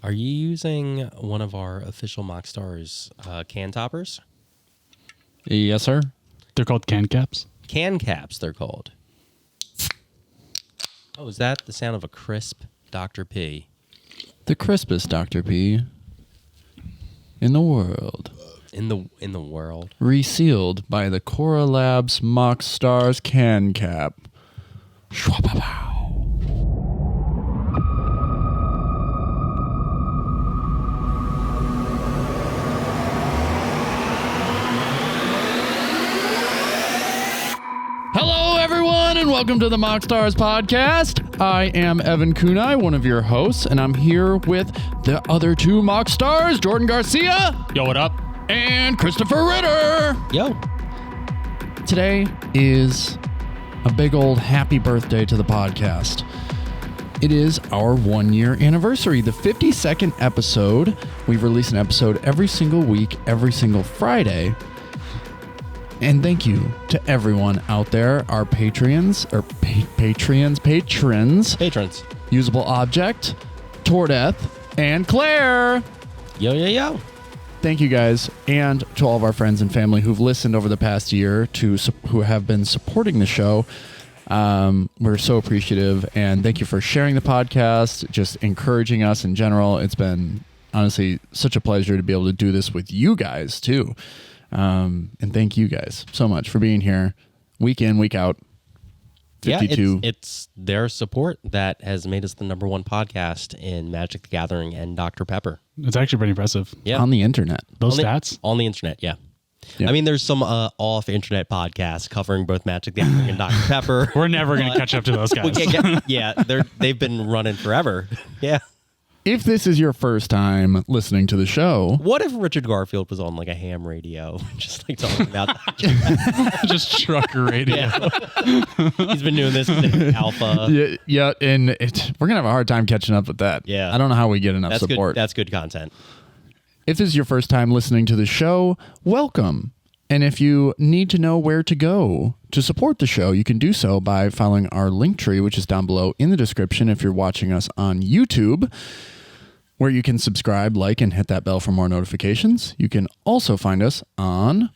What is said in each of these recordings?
Are you using one of our official Moxstars can toppers? Yes, sir. They're called can caps. Can caps, they're called. Oh, is that the sound of a crisp Dr. P? The crispest Dr. P in the world. In the world. Resealed by the Cora Labs Moxstars can cap. Shwababow. Hello, everyone, and welcome to the Moxstars podcast. I am Evan Kunai, one of your hosts, and I'm here with the other two Moxstars, Jordan Garcia. Yo, what up? And Christopher Ritter. Yo. Today is a big old happy birthday to the podcast. It is our 1 year anniversary, the 52nd episode. We release an episode every single week, every single Friday. And thank you to everyone out there, our patrons, Usable Object, Tordeth, and Claire. Yo. Thank you guys, and to all of our friends and family who've listened over the past year, who have been supporting the show. We're so appreciative, and thank you for sharing the podcast, just encouraging us in general. It's been honestly such a pleasure to be able to do this with you guys too. And thank you guys so much for being here week in, week out. 52. Yeah, it's their support that has made us the #1 podcast in Magic the Gathering and Dr. Pepper. It's actually pretty impressive. Yeah. On the internet. Those stats? On the internet, yeah. Yeah. I mean, there's some off-internet podcasts covering both Magic the Gathering and Dr. Pepper. We're never going to catch up to those guys. They've been running forever. Yeah. If this is your first time listening to the show, What if Richard Garfield was on like a ham radio, just like talking about Just trucker radio. Yeah. He's been doing this with Alpha. yeah, and we're gonna have a hard time catching up with that. Yeah. I don't know how we get enough That's support. good. That's good content. If this is your first time listening to the show, welcome. And if you need to know where to go to support the show, you can do so by following our link tree, which is down below in the description if you're watching us on YouTube, where you can subscribe, like, and hit that bell for more notifications. You can also find us on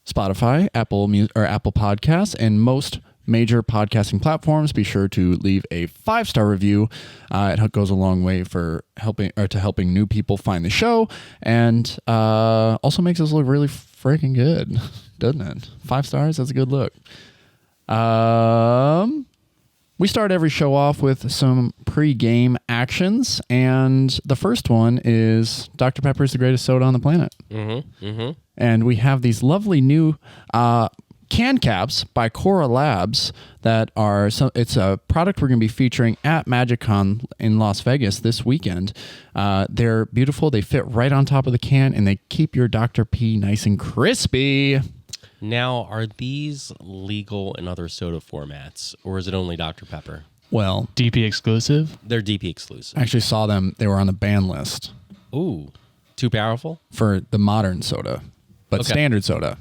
Spotify, Apple Podcasts, and most major podcasting platforms. Be sure to leave a 5-star review. It goes a long way for helping new people find the show, and also makes us look really freaking good, doesn't it? 5 stars, that's a good look. We start every show off with some pre-game actions, and the first one is Dr. Pepper is the greatest soda on the planet. And we have these lovely new can caps by Cora Labs that are it's a product we're going to be featuring at MagicCon in Las Vegas this weekend. They're beautiful. They fit right on top of the can, and they keep your Dr. P nice and crispy. Now, are these legal in other soda formats, or is it only Dr. Pepper? Well, DP exclusive? They're DP exclusive. I actually saw them. They were on the ban list Ooh, too powerful? for the modern soda, but Okay. standard soda,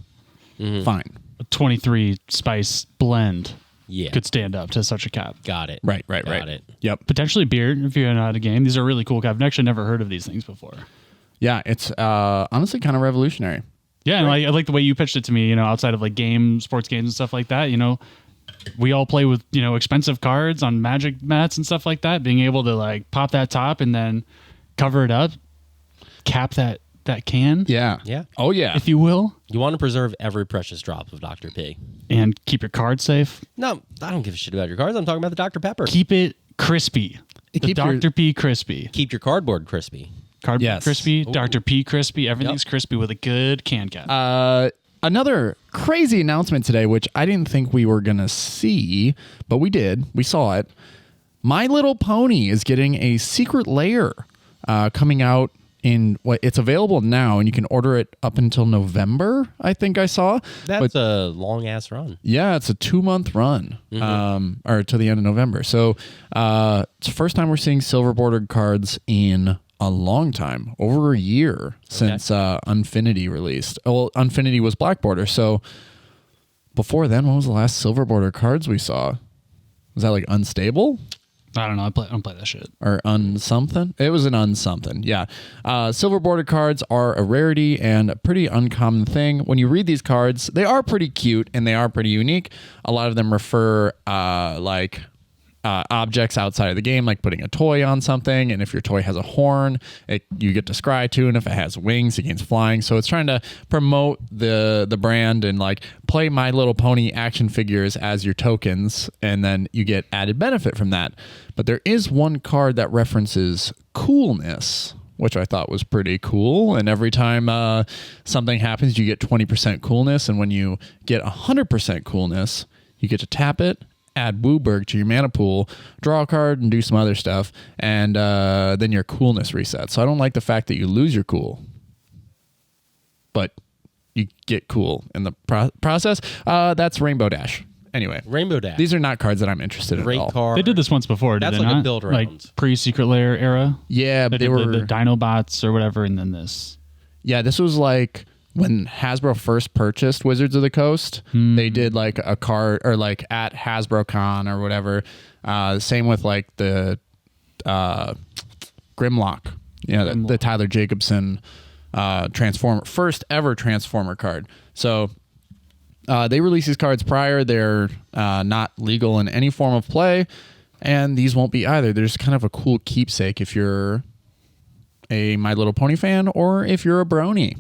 fine. A 23 spice blend Yeah. could stand up to such a cap. Got it. Right. Got it. Yep. Potentially beer if you're not a game. These are really cool. I've actually never heard of these things before. Yeah, it's honestly kind of revolutionary. Yeah, and I like the way you pitched it to me, outside of like sports games and stuff like that, we all play with, expensive cards on Magic mats and stuff like that. Being able to like pop that top and then cover it up, cap that can, Yeah. Yeah. Oh, yeah. if you will, You want to preserve every precious drop of Dr. P. and keep your card safe. No, I don't give a shit about your cards. I'm talking about the Dr. Pepper. Keep it crispy. The Keep your- Dr. P crispy. Keep your cardboard crispy. Cardboard Yes. crispy, Ooh. Dr. P crispy. Everything's Yep. crispy with a good can cap. Another crazy announcement today, which I didn't think we were going to see, but we did. We saw it. My Little Pony is getting a secret layer coming out in it's available now, and you can order it up until November, I think I saw. That's a long-ass run. Yeah, it's a 2-month run, or to the end of November. So it's the first time we're seeing silver bordered cards in a long time, over a year since Unfinity released. Well, Unfinity was black border, so before then, when was the last silver border cards we saw? Was that like Unstable? I don't know. I don't play that shit. Or unsomething. It was an unsomething. Yeah. Silver bordered cards are a rarity and a pretty uncommon thing. When you read these cards, they are pretty cute and they are pretty unique. A lot of them refer objects outside of the game, like putting a toy on something. And if your toy has a horn, you get to scry to. And if it has wings, it gains flying. So it's trying to promote the brand and like play My Little Pony action figures as your tokens. And then you get added benefit from that. But there is one card that references coolness, which I thought was pretty cool. And every time something happens, you get 20% coolness. And when you get 100% coolness, you get to tap it, add Wooburg to your mana pool, draw a card, and do some other stuff, and then your coolness resets. So I don't like the fact that you lose your cool, but you get cool in the process. That's Rainbow Dash. Anyway, Rainbow Dash. These are not cards that I'm interested in Great at all. card. They did this once before, did That's they like a not? build Like round. pre-Secret Lair era. Yeah, They but they did were the Dinobots or whatever, and then this. Yeah, this was like when Hasbro first purchased Wizards of the Coast. They did like a card or like at Hasbro Con or whatever. Same with like the Grimlock. Yeah, the Tyler Jacobson first ever Transformer card. So they released these cards prior. They're not legal in any form of play, and these won't be either. They're just kind of a cool keepsake if you're a My Little Pony fan or if you're a brony.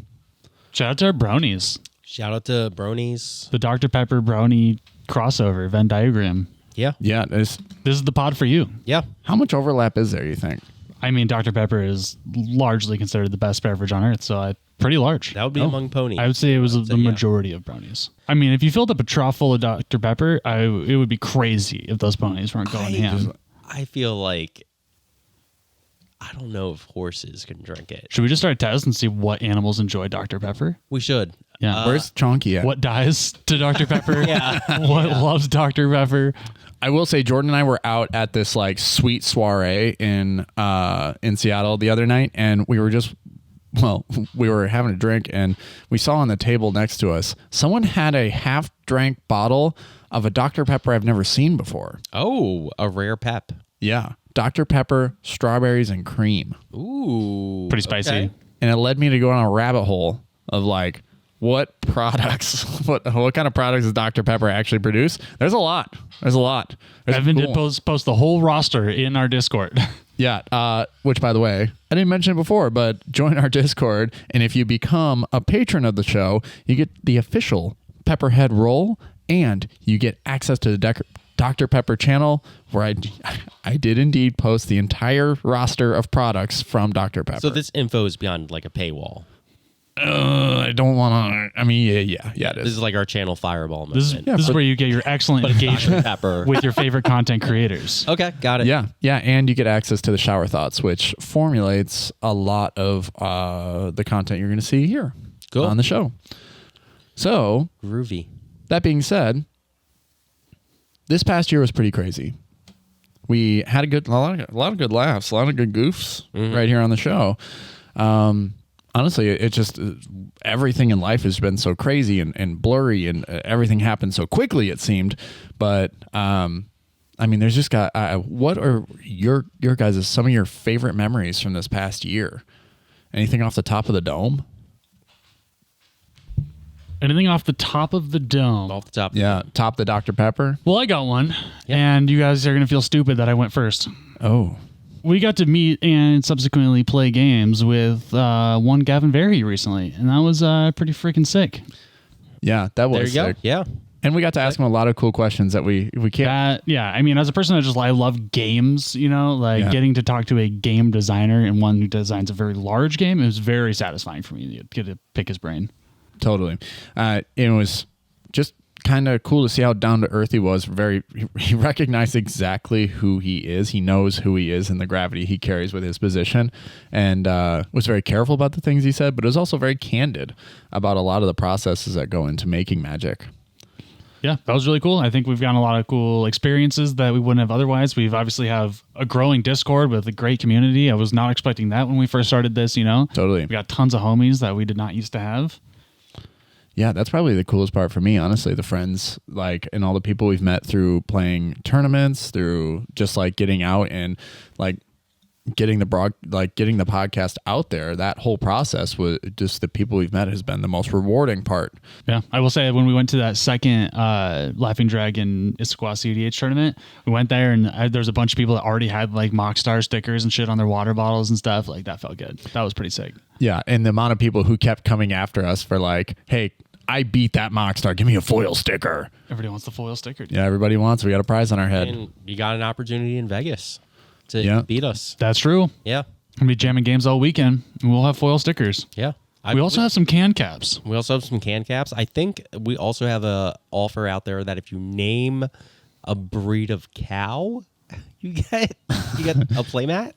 Shout out to our bronies. Shout out to Bronies. The Dr. Pepper brony crossover Venn diagram. Yeah. Yeah, This is the pod for you. Yeah. how much overlap is there, you think? I mean, Dr. Pepper is largely considered the best beverage on earth, so pretty large. That would be among ponies. I would say it was the yeah. majority of brownies. I mean, if you filled up a trough full of Dr. Pepper, it would be crazy if those ponies weren't going ham. I feel like I don't know if horses can drink it. Should we just start a test and see what animals enjoy Dr. Pepper? We should. Yeah. Where's Chonky at? What dies to Dr. Pepper? Yeah. What loves Dr. Pepper? I will say Jordan and I were out at this like sweet soiree in Seattle the other night, and we were having a drink, and we saw on the table next to us someone had a half drank bottle of a Dr. Pepper I've never seen before. Oh, a rare pep. Yeah, Dr. Pepper, strawberries and cream. Ooh. Pretty spicy. Okay. And it led me to go on a rabbit hole of like, what products, what kind of products does Dr. Pepper actually produce? There's a lot. There's Evan cool did post the whole roster in our Discord. Yeah, which, by the way, I didn't mention it before, but join our Discord, and if you become a patron of the show, you get the official Pepperhead roll, and you get access to the Dr. Pepper channel, where I did indeed post the entire roster of products from Dr. Pepper. So this info is beyond like a paywall. I don't want to. I mean, yeah, it This is. is like our channel Fireball This movement. is where you get your excellent engagement Pepper. with your favorite content creators. Okay, got it. Yeah, and you get access to the Shower Thoughts, which formulates a lot of the content you're going to see here Cool. on the show. So, Groovy. that being said, this past year was pretty crazy. We had a lot of good laughs, a lot of good goofs right here on the show. Honestly, it just everything in life has been so crazy and blurry, and everything happened so quickly. It seemed, but I mean, there's just got. What are your guys' some of your favorite memories from this past year? Anything off the top of the dome? Anything off the top of the dome? Off the top. Yeah, top the Dr. Pepper. Well, I got one, and you guys are going to feel stupid that I went first. Oh, We got to meet and subsequently play games with one Gavin Verhey recently, and that was pretty freaking sick. yeah, that was There you sick. go. Yeah. And we got to ask him a lot of cool questions that we can't. I mean, as a person that I love games, Yeah. getting to talk to a game designer and one who designs a very large game, it was very satisfying for me to get to pick his brain. Totally. It was just kind of cool to see how down to earth he was. He recognized exactly who he is. He knows who he is and the gravity he carries with his position, and was very careful about the things he said, but was also very candid about a lot of the processes that go into making Magic. Yeah, that was really cool. I think we've gotten a lot of cool experiences that we wouldn't have otherwise. We've obviously have a growing Discord with a great community. I was not expecting that when we first started this, Totally. We got tons of homies that we did not used to have. Yeah, that's probably the coolest part for me, honestly. The friends, like, and all the people we've met through playing tournaments, through just like getting out and like getting the podcast out there. That whole process was just the people we've met has been the most rewarding part. Yeah, I will say when we went to that second Laughing Dragon Issaquah CDH tournament, we went there and there's a bunch of people that already had like Moxstars stickers and shit on their water bottles and stuff. Like that felt good. That was pretty sick. Yeah, and the amount of people who kept coming after us for like, hey, I beat that Moxstar. Give me a foil sticker. Everybody wants the foil sticker. Dude. Yeah, everybody wants. We got a prize on our head. And you got an opportunity in Vegas to beat us. That's true. Yeah. We'll be jamming games all weekend, and we'll have foil stickers. Yeah. We also have some can caps. We also have some can caps. I think we also have a offer out there that if you name a breed of cow, you get a playmat.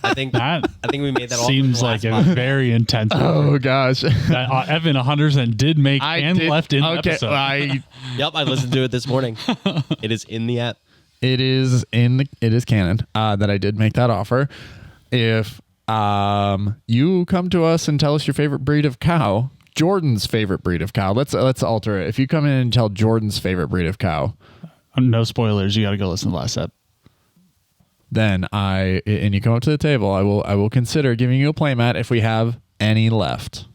I think we made that offer. Seems like a very intense. Oh gosh, that Evan 100% did make left in the episode. Yep, I listened to it this morning. It is in the app. It is canon that I did make that offer. If you come to us and tell us your favorite breed of cow, Jordan's favorite breed of cow. Let's alter it. If you come in and tell Jordan's favorite breed of cow, no spoilers. You got to go listen to the last ep. Then and you come up to the table, I will consider giving you a playmat if we have any left,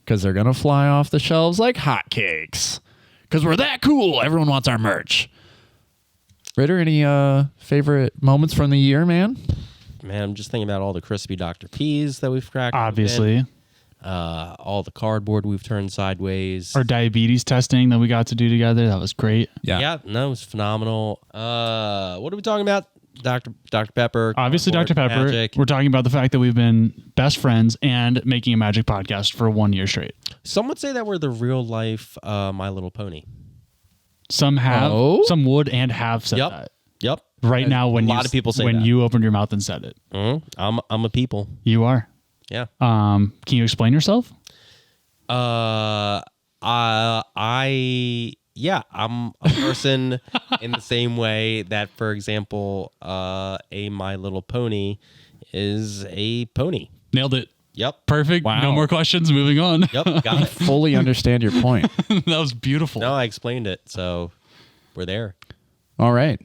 because they're gonna fly off the shelves like hotcakes. Because we're that cool. Everyone wants our merch. Ritter, any favorite moments from the year, man? Man, I'm just thinking about all the crispy Dr. P's that we've cracked. Obviously. All the cardboard we've turned sideways. Our diabetes testing that we got to do together. That was great. Yeah, no, it was phenomenal. What are we talking about? Dr. Pepper. Obviously, Dr. Pepper. Magic. We're talking about the fact that we've been best friends and making a Magic podcast for 1 year straight. Some would say that we're the real life My Little Pony. Some have, some would and have said that. Yep. Right now, when a lot of people say that. you opened your mouth and said it, I'm a people. You are. Yeah. Can you explain yourself? I'm a person in the same way that, for example, a My Little Pony is a pony. Nailed it. Yep. Perfect. Wow. No more questions. Moving on. Yep. Got it. Fully understand your point. That was beautiful. No, I explained it, so we're there. All right.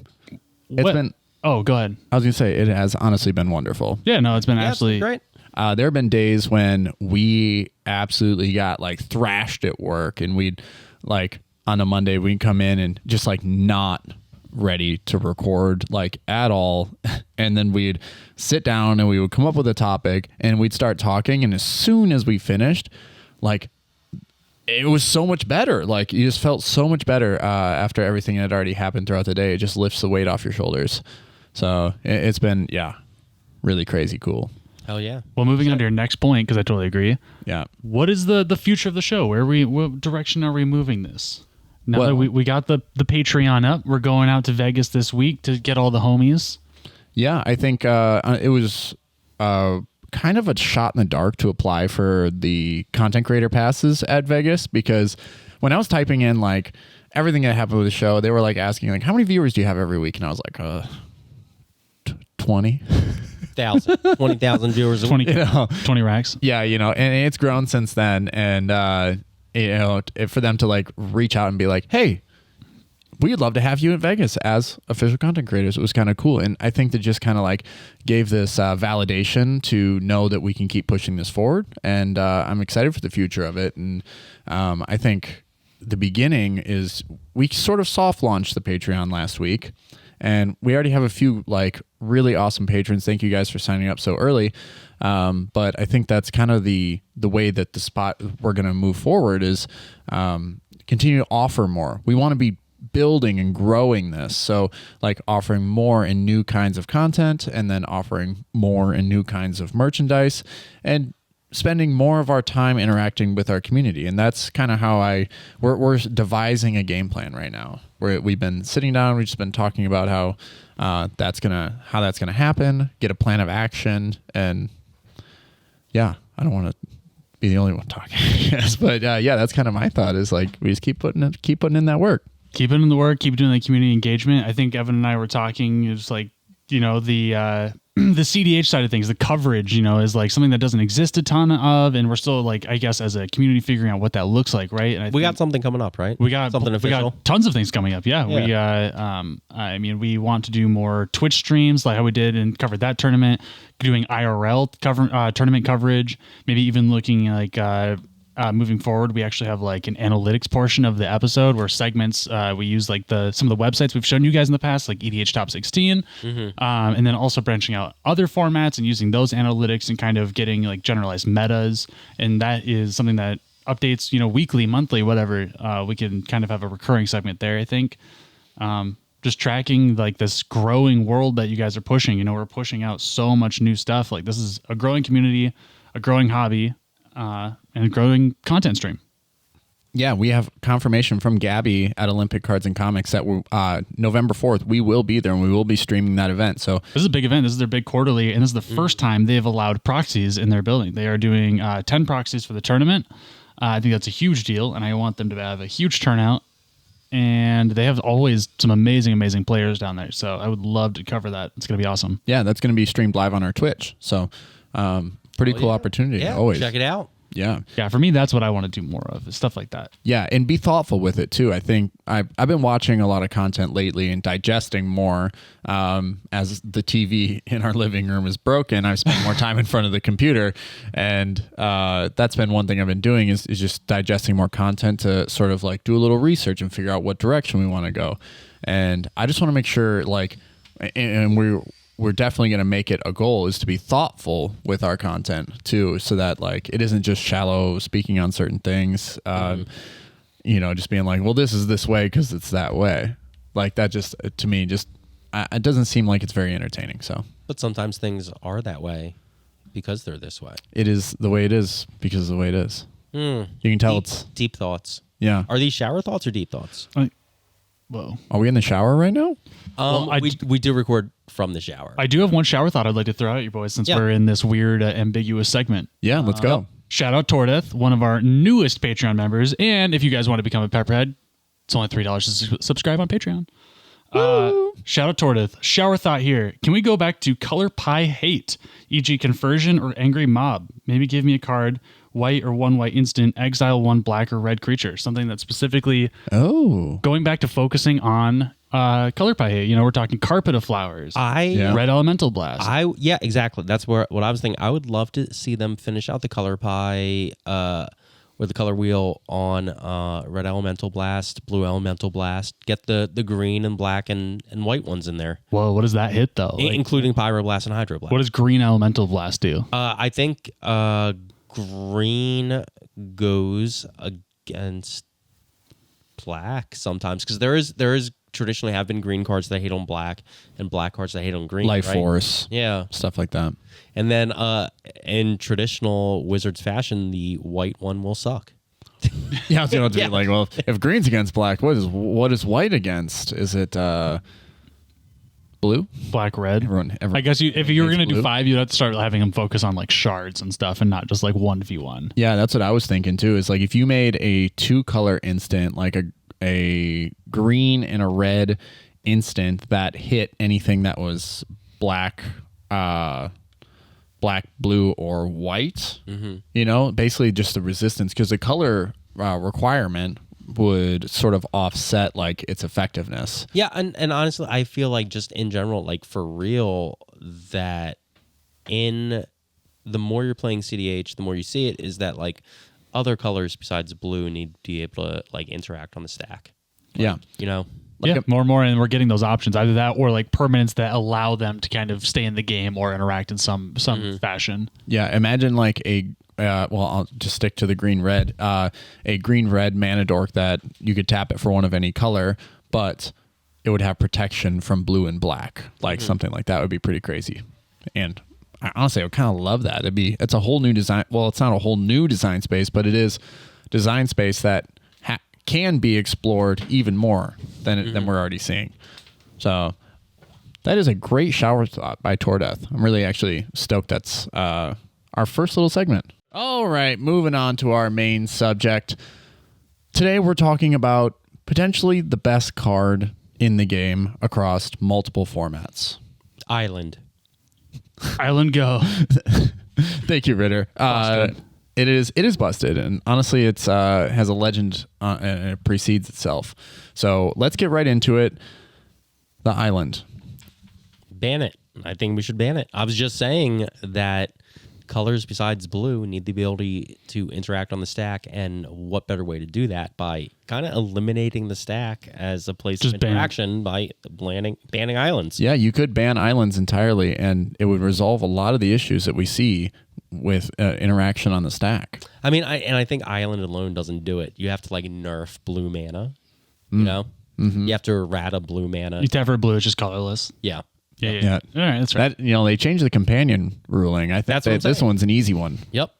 Oh, go ahead. I was gonna say it has honestly been wonderful. Yeah, no, it's been Yeah, absolutely great. There have been days when we absolutely got like thrashed at work, and we'd like on a Monday we'd come in and just like not ready to record like at all, and then we'd sit down and we would come up with a topic and we'd start talking, and as soon as we finished, like it was so much better. Like you just felt so much better after everything that had already happened throughout the day. It just lifts the weight off your shoulders. So it's been really crazy cool. Hell yeah. Well, moving on to your next point, because I totally agree. Yeah. What is the future of the show? What direction are we moving this? Now that we got the Patreon up, we're going out to Vegas this week to get all the homies. Yeah, I think it was kind of a shot in the dark to apply for the content creator passes at Vegas, because when I was typing in like everything that happened with the show, they were like asking like, how many viewers do you have every week? And I was like, 20. 20,000 viewers a week. 20 racks. Yeah, and it's grown since then. And, for them to like reach out and be like, hey, we'd love to have you in Vegas as official content creators. It was kind of cool. And I think that just kind of like gave this validation to know that we can keep pushing this forward. And I'm excited for the future of it. And I think the beginning is we sort of soft launched the Patreon last week. And we already have a few like really awesome patrons. Thank you guys for signing up so early. But I think that's kind of the way that the spot we're going to move forward is continue to offer more. We want to be building and growing this. So like offering more and new kinds of content, and then offering more and new kinds of merchandise, and spending more of our time interacting with our community. And that's kind of how we're devising a game plan right now. We've been sitting down, we've just been talking about how that's gonna happen, get a plan of action. And I don't want to be the only one talking. Yes, but that's kind of my thought, is like we just keep putting in that work. Keep it in the work, keep doing the community engagement. I think Evan and I were talking, it was like, the the CDH side of things, the coverage, is like something that doesn't exist a ton of, and we're still like, I guess, as a community figuring out what that looks like, right? And we got something coming up, right? We got something official. We got tons of things coming up. Yeah. We want to do more Twitch streams like how we did and covered that tournament, doing IRL tournament coverage, maybe even looking like moving forward, we actually have like an analytics portion of the episode where segments we use like some of the websites we've shown you guys in the past, like EDH Top 16, and then also branching out other formats and using those analytics and kind of getting like generalized metas. And that is something that updates, weekly, monthly, whatever. We can kind of have a recurring segment there, I think. Just tracking like this growing world that you guys are pushing. We're pushing out so much new stuff. Like this is a growing community, a growing hobby. And a growing content stream. Yeah, we have confirmation from Gabby at Olympic Cards and Comics that November 4th, we will be there and we will be streaming that event. So this is a big event. This is their big quarterly, and this is the first time they've allowed proxies in their building. They are doing 10 proxies for the tournament. I think that's a huge deal, and I want them to have a huge turnout. And they have always some amazing players down there. So I would love to cover that. It's going to be awesome. Yeah, that's going to be streamed live on our Twitch. So pretty cool opportunity. Yeah, always check it out. Yeah. Yeah, for me, that's what I want to do more of, is stuff like that. Yeah, and be thoughtful with it, too. I think I've been watching a lot of content lately and digesting more as the TV in our living room is broken. I've spent more time in front of the computer, and that's been one thing I've been doing is just digesting more content to sort of like do a little research and figure out what direction we want to go. And I just want to make sure, like, and we're definitely going to make it a goal is to be thoughtful with our content too, so that like it isn't just shallow speaking on certain things, just being like, well, this is this way because it's that way. Like that just, to me, just it doesn't seem like it's very entertaining. So, but sometimes things are that way because they're this way. It is the way it is because of the way it is. You can tell it's deep thoughts. Yeah. Are these shower thoughts or deep thoughts? Whoa. Are we in the shower right now? We do record from the shower. I do have one shower thought I'd like to throw at you boys since we're in this weird ambiguous segment. Yeah, let's go. Shout out Tordeth, one of our newest Patreon members. And if you guys want to become a Pepperhead, it's only $3 to subscribe on Patreon. Shout out Tordeth. Shower thought here. Can we go back to Color Pie Hate, e.g. Conversion or Angry Mob? Maybe give me a card, white or one white instant, exile one black or red creature. Something that's specifically going back to focusing on Color Pie Hate. We're talking Carpet of Flowers, Red Elemental Blast. Yeah, exactly. That's what I was thinking. I would love to see them finish out the Color Pie with the color wheel on Red Elemental Blast, Blue Elemental Blast. Get the green and black and white ones in there. Whoa, what does that hit though? Including Pyroblast and Hydroblast. What does Green Elemental Blast do? I think green goes against black sometimes because there is traditionally have been green cards that hate on black and black cards that hate on green. Life right? Force. Yeah. Stuff like that. And then in traditional Wizards fashion, the white one will suck. Yeah, I was going to be like, well, if green's against black, what is white against? Is it blue? Black, red. Everyone I guess if you were going to blue. do 5, you'd have to start having them focus on like shards and stuff and not just like 1v1. Yeah, that's what I was thinking too. Is like if you made a 2-color instant, like a green and a red instant that hit anything that was black, blue, or white, basically just the resistance, because the color requirement would sort of offset like its effectiveness. Yeah, and honestly, I feel like just in general, like for real, that in the more you're playing CDH, the more you see it, is that like other colors besides blue need to be able to like interact on the stack. Like, More and more, and we're getting those options, either that or like permanents that allow them to kind of stay in the game or interact in some fashion. Yeah, imagine like I'll just stick to the green-red, a green-red mana dork that you could tap it for one of any color, but it would have protection from blue and black. Like something like that would be pretty crazy. And I would kind of love that. It's a whole new design. Well, it's not a whole new design space, but it is design space that can be explored even more than we're already seeing. So that is a great shower thought by Tordeth. I'm really actually stoked that's our first little segment. All right, moving on to our main subject. Today we're talking about potentially the best card in the game across multiple formats. Island. Island Go. Thank you, Ritter. It is busted, and honestly, it's has a legend and it precedes itself. So let's get right into it. The Island. Ban it. I think we should ban it. I was just saying that colors besides blue need the ability to interact on the stack, and what better way to do that by kind of eliminating the stack as a place of interaction by banning islands. Yeah, you could ban islands entirely, and it would resolve a lot of the issues that we see with interaction on the stack. I mean, I think island alone doesn't do it. You have to like nerf blue mana. You know, you have to errata blue mana. You have to have blue. It's just colorless. Yeah. Yeah. All right, that's right. That, they changed the companion ruling. I think this one's an easy one. Yep.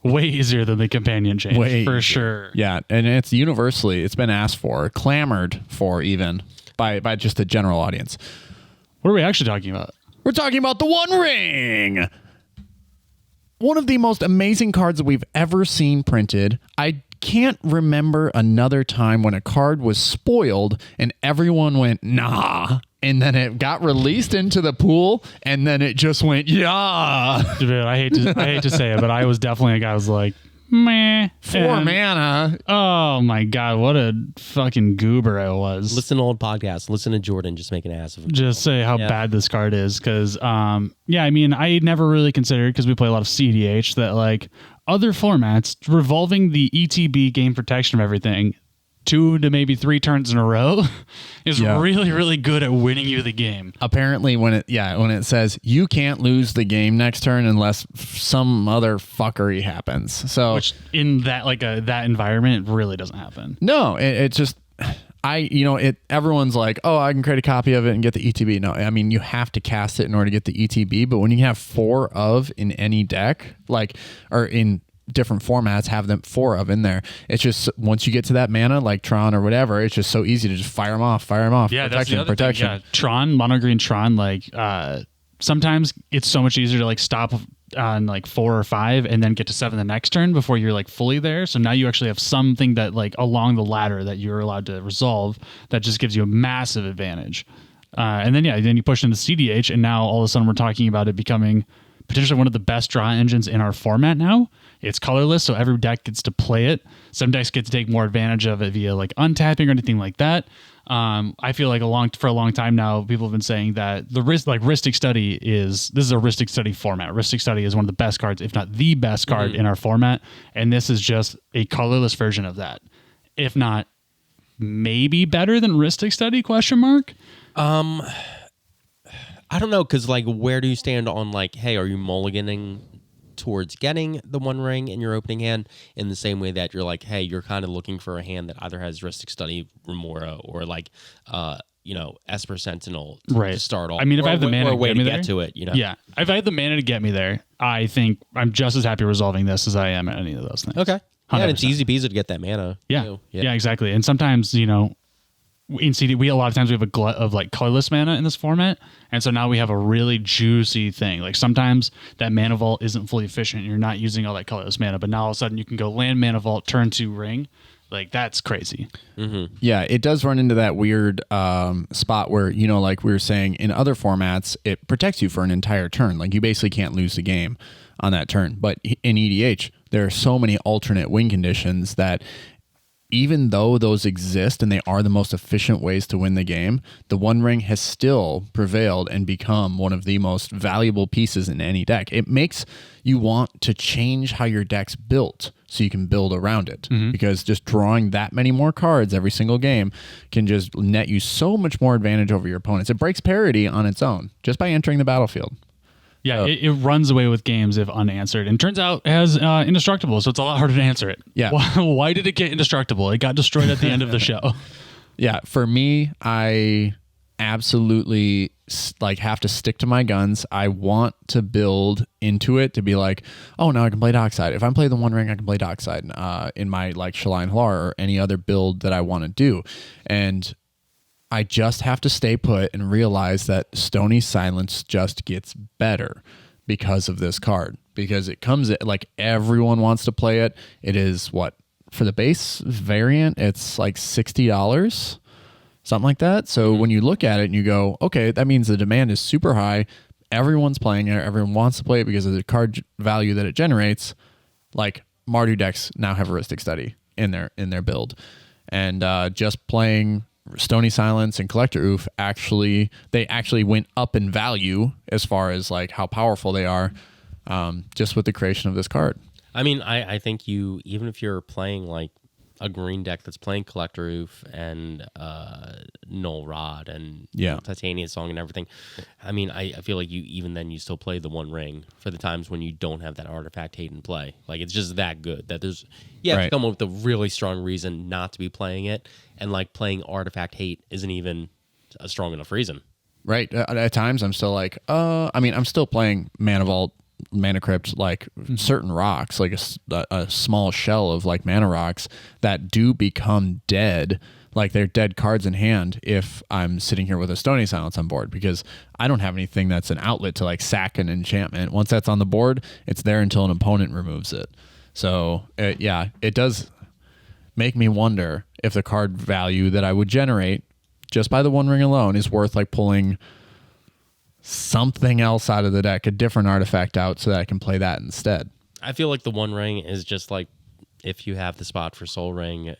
Way easier than the companion change, for sure. Yeah, and it's been asked for, clamored for even by just the general audience. What are we actually talking about? We're talking about the One Ring. One of the most amazing cards that we've ever seen printed. I can't remember another time when a card was spoiled and everyone went, nah. And then it got released into the pool, and then it just went, yeah. Dude, I hate to say it, but I was definitely a guy who was like, meh. 4 mana. Oh my God, what a fucking goober I was. Listen to old podcasts. Listen to Jordan just make an ass of him. Just say how bad this card is, because, I mean, I never really considered, because we play a lot of CDH, that like other formats, revolving the ETB game protection of everything 2 to maybe 3 turns in a row is really, really good at winning you the game. Apparently when it says you can't lose the game next turn unless some other fuckery happens. So which in that that environment it really doesn't happen. No, it's just everyone's like, oh, I can create a copy of it and get the ETB. No, I mean, you have to cast it in order to get the ETB, but when you have 4 of in any deck, or in different formats, have them 4 of in there. It's just once you get to that mana, like Tron or whatever, it's just so easy to just fire them off. Yeah, that's the other thing. Yeah, Tron, mono green Tron, sometimes it's so much easier to stop on 4 or 5 and then get to 7 the next turn before you're fully there. So now you actually have something that along the ladder that you're allowed to resolve that just gives you a massive advantage. And then you push into CDH, and now all of a sudden we're talking about it becoming potentially one of the best draw engines in our format now. It's colorless, so every deck gets to play it. Some decks get to take more advantage of it via untapping or anything like that. I feel for a long time now, people have been saying that the Rhystic Study is a Rhystic Study format. Rhystic Study is one of the best cards, if not the best card in our format, and this is just a colorless version of that. If not, maybe better than Rhystic Study? ? I don't know, because where do you stand on hey, are you mulliganing towards getting the One Ring in your opening hand in the same way that you're hey, you're kind of looking for a hand that either has Rhystic Study, Remora, or Esper Sentinel to start off. I mean, if I have the mana to get to it, Yeah, if I have the mana to get me there, I think I'm just as happy resolving this as I am at any of those things. Okay. 100%. Yeah, and it's easy peasy to get that mana. Yeah. Yeah, exactly. And sometimes, in CD, a lot of times we have a glut of colorless mana in this format, and so now we have a really juicy thing. Sometimes that mana vault isn't fully efficient, and you're not using all that colorless mana, but now all of a sudden you can go land mana vault, turn 2 ring. That's crazy. Mm-hmm. Yeah, it does run into that weird spot where, like we were saying, in other formats, it protects you for an entire turn. You basically can't lose the game on that turn. But in EDH, there are so many alternate win conditions that even though those exist and they are the most efficient ways to win the game, the One Ring has still prevailed and become one of the most valuable pieces in any deck. It makes you want to change how your deck's built so you can build around it, because just drawing that many more cards every single game can just net you so much more advantage over your opponents. It breaks parity on its own just by entering the battlefield. Yeah, it runs away with games if unanswered. And turns out it has indestructible, so it's a lot harder to answer it. Yeah. Why did it get indestructible? It got destroyed at the end of the show. Yeah, for me, I absolutely have to stick to my guns. I want to build into it to be oh, now I can play Dockside. If I'm playing the One Ring, I can play Dockside in my Shalai Halar or any other build that I want to do. And I just have to stay put and realize that Stony Silence just gets better because of this card. Because it comes everyone wants to play it. It is for the base variant, it's $60, something like that. So when you look at it and you go, okay, that means the demand is super high. everyone's playing it. Everyone wants to play it because of the card value that it generates. Like Mardu decks now have Heuristic Study in their build, and just playing Stony Silence and Collector Oof actually went up in value as far as like how powerful they are, just with the creation of this card. I mean, I think even if you're playing like a green deck that's playing Collector Oof and Null Rod and Titania Song and everything, I mean, I feel like you still play the One Ring for the times when you don't have that Artifact Hate in play. Like, it's just that good that you have to come up with a really strong reason not to be playing it, and like playing Artifact Hate isn't even a strong enough reason. Right. At times I'm still like, I'm still playing Mana Vault, Mana Crypt, like certain rocks, like a small shell of like mana rocks that do become dead. Like they're dead cards in hand if I'm sitting here with a Stony Silence on board, because I don't have anything that's an outlet to like sack an enchantment. Once that's on the board, it's there until an opponent removes it. So it does make me wonder if the card value that I would generate just by the One Ring alone is worth like pulling something else out of the deck, a different artifact out, so that I can play that instead. I feel like the One Ring is just like, if you have the spot for Soul Ring,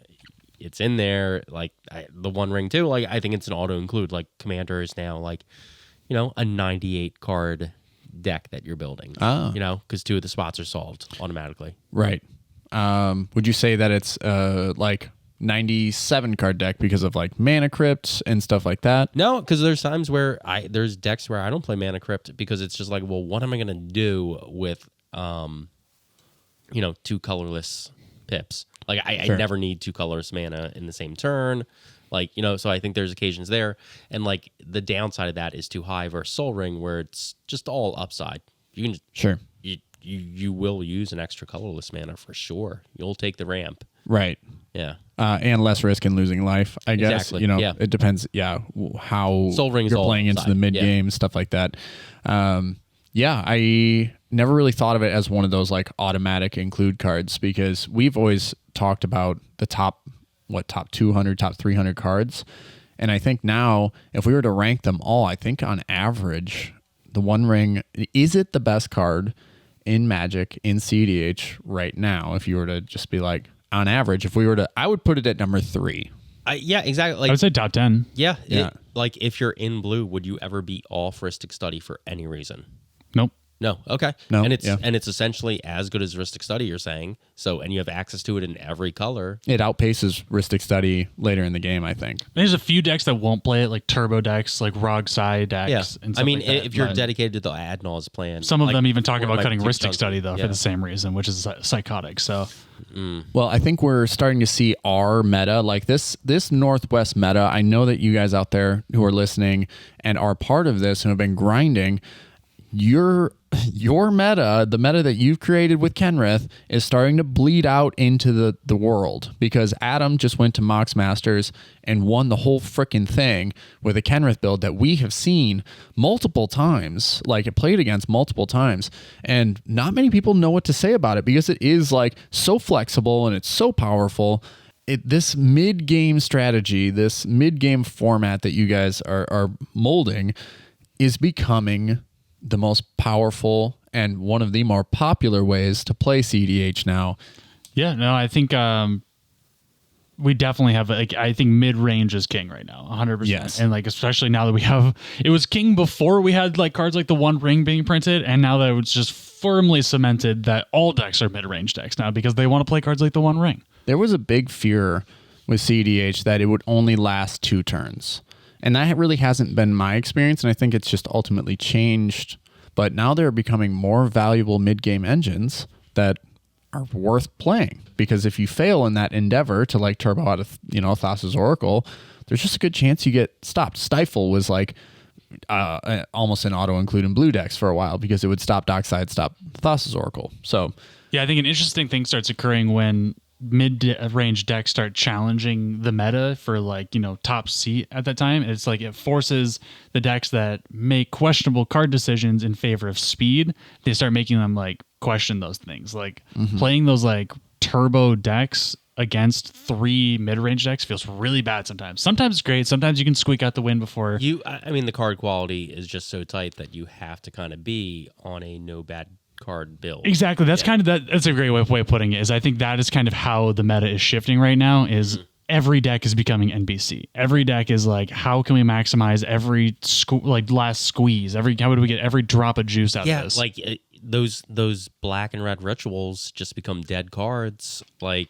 it's in there. Like the One Ring too, like I think it's an auto include. Like Commander is now like, a 98 card deck that you're building. Because 2 of the spots are solved automatically. Right. Would you say that it's like 97 card deck because of like Mana Crypt and stuff like that? No, because there's times where there's decks where I don't play Mana Crypt because it's just like, well, what am I gonna do with 2 colorless pips? Like I never need 2 colorless mana in the same turn. Like, so I think there's occasions there. And like the downside of that is too high versus Soul Ring, where it's just all upside. You can you will use an extra colorless mana for sure. You'll take the ramp. Right. Yeah. And less risk in losing life, I guess. Exactly. It depends, how Soul Ring you're playing into the mid-game, stuff like that. I never really thought of it as one of those like automatic include cards, because we've always talked about the top 200, top 300 cards. And I think now, if we were to rank them all, I think on average, the One Ring, is it the best card in Magic, in CDH right now? If you were to just be like, on average, I would put it at number 3. Yeah, exactly. Like, I would say top 10. Yeah. Like if you're in blue, would you ever be off Ristic Study for any reason? Nope. No. Okay. No. And it's essentially as good as Ristic Study, you're saying. So, and you have access to it in every color. It outpaces Ristic Study later in the game, I think. There's a few decks that won't play it, like turbo decks, like Rogsai decks. Yeah. And stuff like that, if you're dedicated to the ad nauseous plan, some of them even talk about like cutting Ristic Study though, for the same reason, which is psychotic. So. Well, I think we're starting to see our meta, like this Northwest meta. I know that you guys out there who are listening and are part of this and have been grinding, your meta, the meta that you've created with Kenrith, is starting to bleed out into the world, because Adam just went to Moxstars and won the whole freaking thing with a Kenrith build that we have seen multiple times, like it played against multiple times, and not many people know what to say about it, because it is like so flexible and it's so powerful. This mid-game strategy, this mid-game format that you guys are molding is becoming the most powerful and one of the more popular ways to play CDH now. Yeah, no, I think we definitely have, like, I think mid-range is king right now, 100%. Yes. And like, especially now that we have, it was king before we had like cards like the One Ring being printed, and now that it's just firmly cemented that all decks are mid-range decks now because they want to play cards like the One Ring. There was a big fear with CDH that it would only last 2 turns. And that really hasn't been my experience, and I think it's just ultimately changed. But now they're becoming more valuable mid-game engines that are worth playing, because if you fail in that endeavor to like turbo out of Thassa's Oracle, there's just a good chance you get stopped. Stifle was like almost an auto include in blue decks for a while, because it would stop Dockside, stop Thassa's Oracle. So yeah, I think an interesting thing starts occurring when mid-range decks start challenging the meta for like, top seat at that time. It's like it forces the decks that make questionable card decisions in favor of speed. They start making them like question those things, like playing those like turbo decks against 3 mid-range decks feels really bad sometimes. Sometimes it's great. Sometimes you can squeak out the win before. I mean, the card quality is just so tight that you have to kind of be on a no bad card build. Exactly. That's kind of that's a great way of putting it. Is I think that is kind of how the meta is shifting right now. Is every deck is becoming NBC. Every deck is like, how can we maximize every last squeeze? How would we get every drop of juice out of this? Yeah, like those black and red rituals just become dead cards. Like,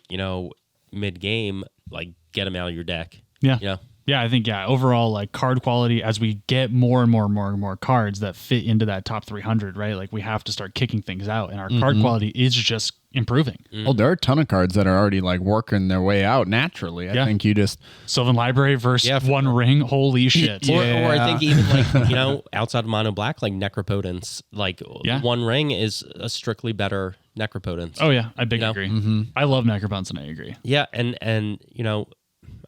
mid game, like get them out of your deck. Yeah. Yeah, I think overall, like card quality, as we get more and more cards that fit into that top 300, right? Like we have to start kicking things out, and our card quality is just improving. Well, there are a ton of cards that are already like working their way out naturally. I think you just Sylvan Library versus One Ring. Holy shit! Or I think even like outside of mono black, like Necropotence, like One Ring is a strictly better Necropotence. Oh yeah, I big agree. I love Necropotence, and I agree. Yeah, and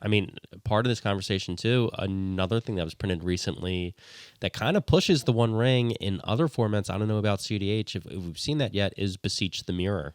I mean, part of this conversation too, another thing that was printed recently that kind of pushes the One Ring in other formats, I don't know about CDH, if we've seen that yet, is Beseech the Mirror.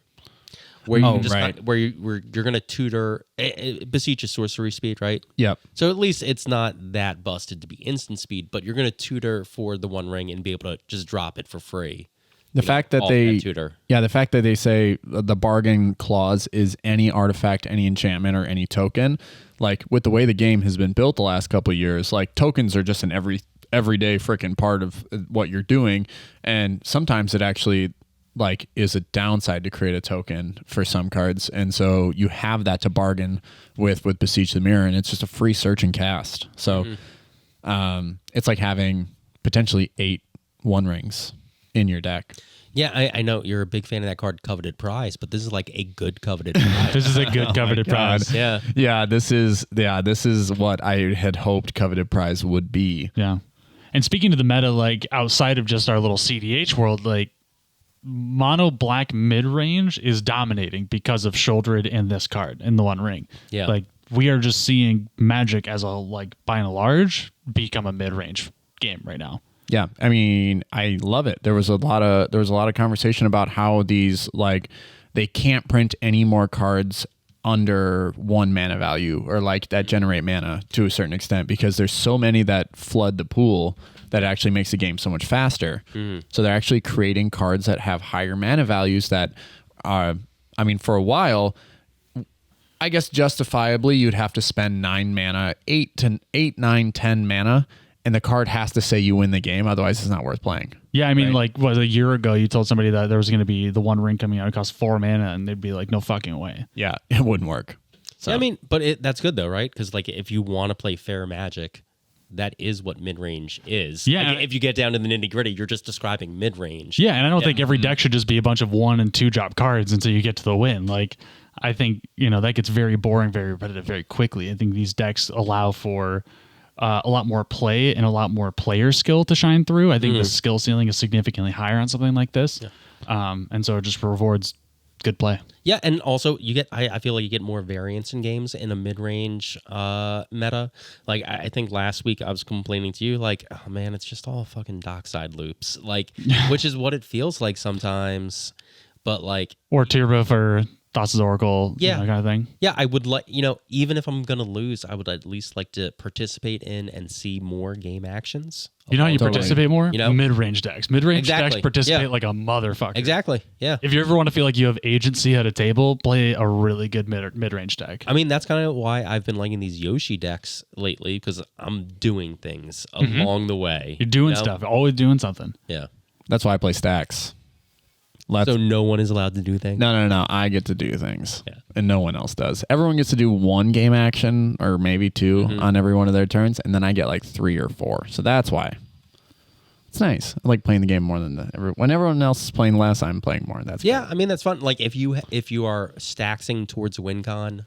Where you where you're going to tutor, Beseech is sorcery speed, right? Yep. So at least it's not that busted to be instant speed, but you're going to tutor for the One Ring and be able to just drop it for free. The fact that they say the bargain clause is any artifact, any enchantment, or any token. Like with the way the game has been built the last couple of years, like tokens are just an everyday freaking part of what you're doing, and sometimes it actually like is a downside to create a token for some cards, and so you have that to bargain with Beseech the Mirror, and it's just a free search and cast. So it's like having potentially 8 One Rings in your deck. Yeah, I know you're a big fan of that card, Coveted Prize, but this is like a good Coveted Prize. This is a good Coveted Prize. Yeah. This is what I had hoped Coveted Prize would be. Yeah. And speaking to the meta, like outside of just our little CDH world, like mono black mid range is dominating because of Shouldered and this card in the One Ring. Yeah. Like we are just seeing Magic as by and large become a mid range game right now. Yeah, I mean, I love it. There was a lot of conversation about how these like they can't print any more cards under 1 mana value or like that generate mana to a certain extent because there's so many that flood the pool that it actually makes the game so much faster. So they're actually creating cards that have higher mana values that I mean, for a while, I guess justifiably you'd have to spend 9 mana, 8, 9, 10 mana. And the card has to say you win the game, otherwise it's not worth playing. Yeah, I mean, a year ago you told somebody that there was going to be the One Ring coming out, it costs 4 mana, and they'd be like, no fucking way. Yeah, it wouldn't work. So I mean, but that's good though, right? Because like if you want to play fair Magic, that is what mid range is. Yeah, like, if you get down to the nitty gritty, you're just describing mid range. Yeah, and I don't think every deck should just be a bunch of 1 and 2 drop cards until you get to the win. Like, I think that gets very boring, very repetitive, very quickly. I think these decks allow for a lot more play and a lot more player skill to shine through. I think the skill ceiling is significantly higher on something like this. Yeah. And so it just rewards good play. Yeah, and also you get I feel like you get more variance in games in a mid-range meta. Like I think last week I was complaining to you like, oh man, it's just all fucking dockside loops. Like which is what it feels like sometimes. But like or Turbo for Thoughts' Oracle, kind of thing. Yeah, I would like, even if I'm going to lose, I would at least like to participate in and see more game actions. You participate more? Mid-range decks. Mid-range decks participate like a motherfucker. Exactly, yeah. If you ever want to feel like you have agency at a table, play a really good mid-range deck. I mean, that's kind of why I've been liking these Yoshi decks lately, because I'm doing things along the way. You're doing stuff, always doing something. Yeah. That's why I play stacks. So no one is allowed to do things? No. I get to do things. Yeah. And no one else does. Everyone gets to do 1 game action or maybe 2 on every one of their turns, and then I get like 3 or 4. So that's why. It's nice. I like playing the game more than when everyone else is playing less, I'm playing more. That's great. I mean, that's fun. Like if you are staxing towards a win con,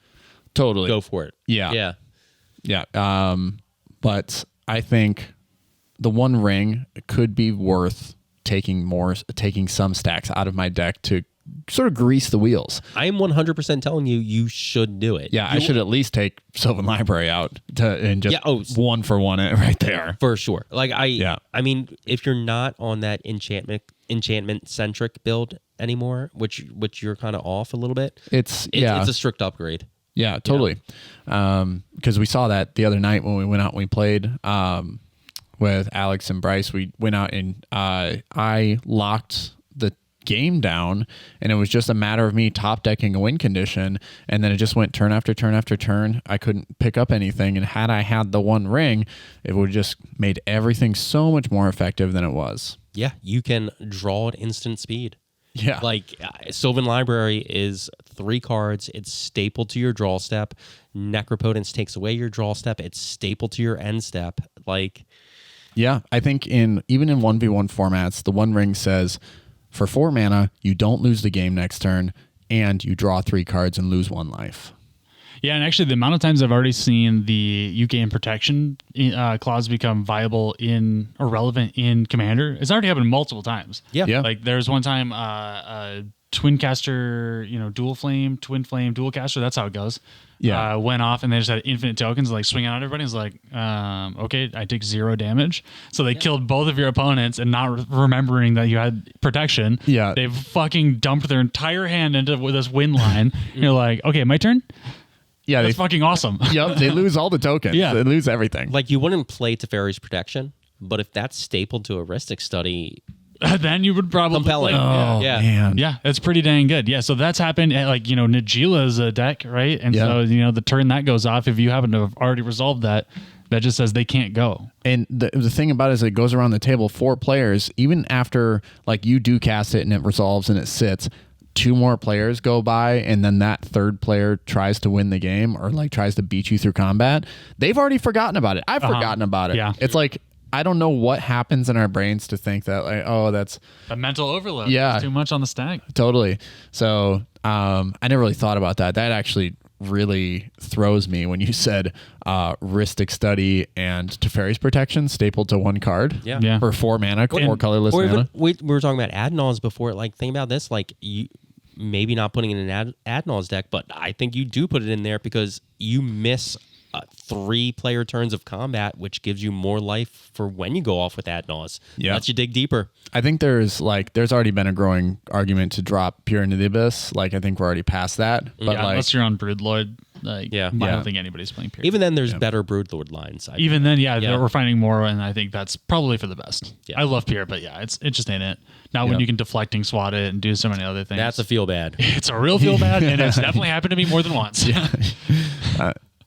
totally go for it. Yeah. But I think the One Ring could be worth taking some stacks out of my deck to sort of grease the wheels. I am 100% telling you should do it. Yeah, I should at least take Sylvan Library out and just 1 for 1 it right there. For sure. Like I mean, if you're not on that enchantment centric build anymore, which you're kind of off a little bit, it's a strict upgrade. Yeah, totally. Because we saw that the other night when we went out and we played with Alex and Bryce. We went out and I locked the game down, and it was just a matter of me top decking a win condition, and then it just went turn after turn after turn. I couldn't pick up anything, and had I had the one ring, it would just made everything so much more effective than it was. Yeah, you can draw at instant speed. Yeah. Like Sylvan Library is 3 cards. It's stapled to your draw step. Necropotence takes away your draw step. It's stapled to your end step. Like, yeah, I think even in 1v1 formats, the One Ring says for 4 mana, you don't lose the game next turn, and you draw 3 cards and lose 1 life. Yeah, and actually the amount of times I've already seen the you gain protection clause become viable or relevant in Commander, it's already happened multiple times. Yeah. Like there's one time Twin Caster, Dual Flame, Twin Flame, Dual Caster, that's how it goes. Yeah. Went off and they just had infinite tokens like swinging on everybody. It's like, okay, I take 0 damage. So they killed both of your opponents and not remembering that you had protection. Yeah. They've fucking dumped their entire hand into this win line. You're like, okay, my turn? Yeah, That's fucking awesome. Yep, they lose all the tokens. Yeah. They lose everything. like you wouldn't play Teferi's Protection, but if that's stapled to a Ristic Study, Then you would probably compelling. play. Oh, yeah. man. Yeah, that's pretty dang good. Yeah, so that's happened at Najeela's deck, right? And so, the turn that goes off, if you happen to have already resolved that just says they can't go. And the thing about it is it goes around the table 4 players, even after like you do cast it and it resolves and it sits, 2 more players go by, and then that 3rd player tries to win the game or like tries to beat you through combat. They've already forgotten about it. I've forgotten about it. Yeah. It's like, I don't know what happens in our brains to think that like, oh, that's A mental overload. Yeah. It's too much on the stack. totally. So I never really thought about that. That actually really throws me when you said Ristic Study and Teferi's Protection stapled to 1 card. Yeah. For 4 mana, 4 colorless or mana. even we were talking about Adnals before. Like, think about this. Like, you maybe not putting it in an Adnals deck, but I think you do put it in there because you miss 3 player turns of combat, which gives you more life for when you go off with Adnals. Yeah. Lets you dig deeper. I think there's already been a growing argument to drop Peer into the Abyss. Like, I think we're already past that. But Yeah, like, unless you're on Broodlord. Like, Yeah. I Yeah. don't think anybody's playing Period. Even then, there's better Broodlord lines. Even then, Yeah. we're finding more, and I think that's probably for the best. Yeah. I love Pierre, but yeah, it just ain't it. Not when you can deflecting swat it and do so many other things. That's a feel bad. It's a real feel bad, and it's definitely happened to me more than once.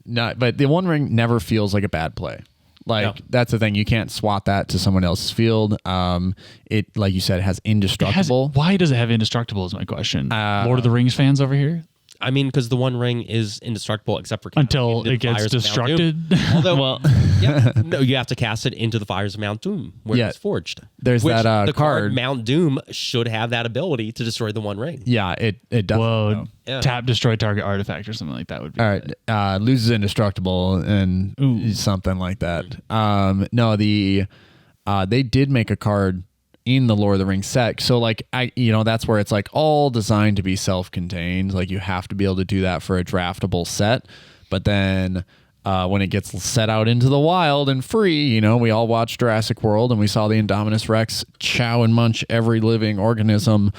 no, but the One Ring never feels like a bad play. Like, that's the thing. You can't swat that to someone else's field. It, like you said, has indestructible. Why does it have indestructible is my question. Lord of the Rings fans over here? I mean, because the One Ring is indestructible except for Until the it gets Fires of Mount Doom. destructed. Although, no, you have to cast it into the Fires of Mount Doom where it's forged. There's Which that the card. Mount Doom should have that ability to destroy the One Ring. Yeah, it does. Whoa, Yeah. tap destroy target artifact or something like that would be All right, loses indestructible and Ooh. something like that. No, they did make a card in the Lord of the Rings set. So like that's where it's like all designed to be self-contained. Like you have to be able to do that for a draftable set. But then when it gets set out into the wild and free, we all watched Jurassic World and we saw the Indominus Rex chow and munch every living organism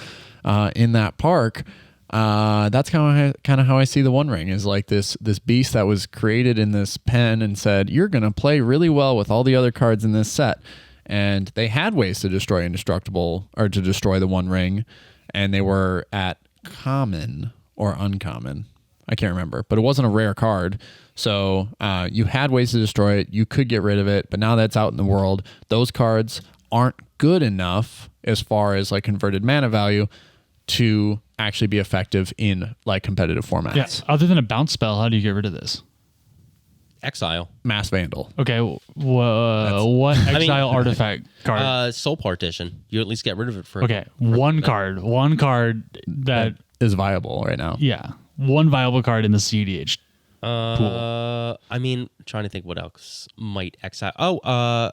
in that park. That's kind of how I see the One Ring is like this beast that was created in this pen and said, you're going to play really well with all the other cards in this set. And they had ways to destroy indestructible or to destroy the One Ring, and they were at common or uncommon. I can't remember, but it wasn't a rare card. So you had ways to destroy it. You could get rid of it, but now that's out in the world, those cards aren't good enough as far as like converted mana value to actually be effective in like competitive formats. Yeah. Other than a bounce spell, how do you get rid of this? Exile. Mass Vandal. Okay, what exile artifact card? Soul Partition. You at least get rid of it for Okay, one card that Is viable right now. one viable card in the CDH. I mean, trying to think what else might exile. Oh,